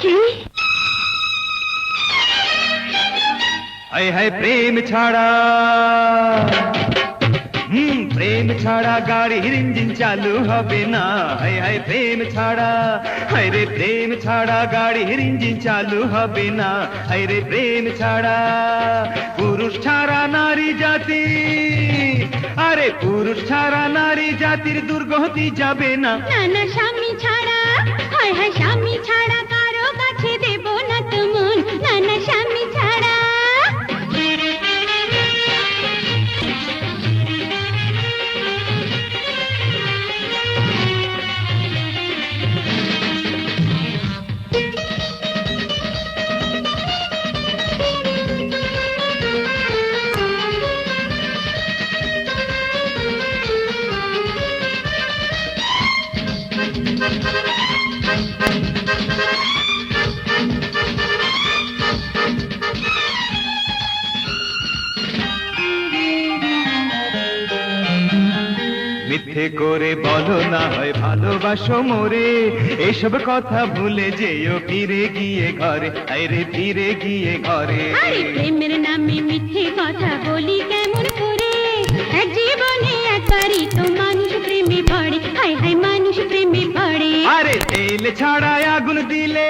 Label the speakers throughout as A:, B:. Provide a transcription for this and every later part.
A: কি?
B: হায় হায় প্রেম ছাড়া প্রেম ছাড়া গাড়ির ইঞ্জিন চালু হবে না। হায় হায় প্রেম ছাড়া, হায় রে প্রেম ছাড়া গাড়ির ইঞ্জিন চালু হবে না। হায় রে প্রেম ছাড়া পুরুষ ছাড়া নারী জাতি, আরে পুরুষ ছাড়া নারী জাতির দুর্গতি যাবে না।
A: না না স্বামী ছাড়া, হায় হায় স্বামী ছাড়া কারো কাছে দেব না তো মন। না না স্বামী ছাড়া।
B: মিথ্যে করে বলো না হয় ভালোবাসো মোরে, এসব কথা ভুলে যেও ফিরে গিয়ে ঘরে। আরে ফিরে গিয়ে ঘরে।
A: আরে প্রেমের নামে মিথ্যে কথা বলি কেমন করে? এক জীবনে একবারই তো মানুষ প্রেমে পড়ে। হায় হায় মানুষ প্রেমে পড়ে।
B: আরে তেল ছাড়া আগুন দিলে,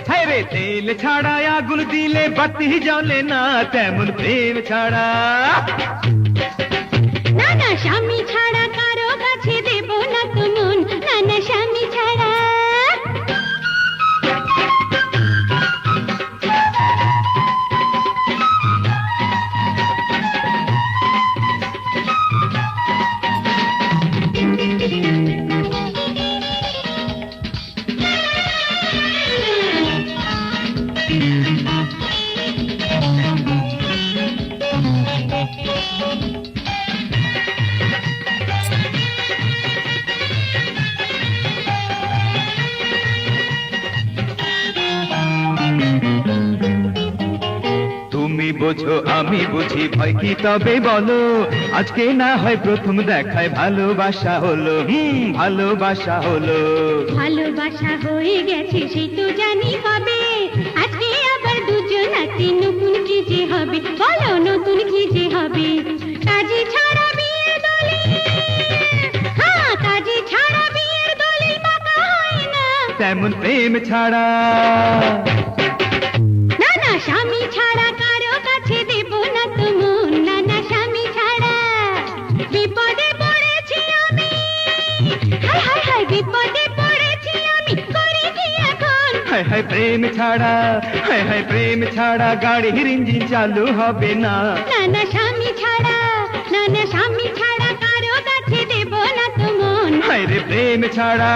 B: হায় রে তেল ছাড়া আগুন দিলে বাতি জ্বলে না, তেমন প্রেম ছাড়া।
A: না না স্বামী ছাড়া কারো কাছে দেব না তো মন। না না স্বামী ছাড়া।
B: তুমি বোঝো আমি বুঝি, ভয় কি তবে বলো? আজকে না হয় প্রথম দেখায় ভালোবাসা হলো, ভালোবাসা হলো।
A: ভালোবাসা হয়ে গেছে সে তো জানি কবে। আজকে আবার দুজনাতে নতুন কি যে হবে? বলো নতুন কি যে হবে? কাজী ছাড়া বিয়ের দলিল, হ্যাঁ কাজী ছাড়া বিয়ের দলিল পাকা হয় না।
B: তেমন প্রেম ছাড়া।
A: না না স্বামী ছাড়া কারো কাছে দেব না তো মন। না না স্বামী ছাড়া। বিপদে পড়েছি আমি, হায় হায় হায় বিপদে পড়েছি আমি, করি কি এখন?
B: হায় হায় প্রেম ছাড়া, হায় হায় প্রেম ছাড়া গাড়ির ইঞ্জিন চালু হবে না।
A: না না স্বামী ছাড়া, না না স্বামী ছাড়া কারো কাছে দেব না তো মন।
B: হায় রে প্রেম ছাড়া।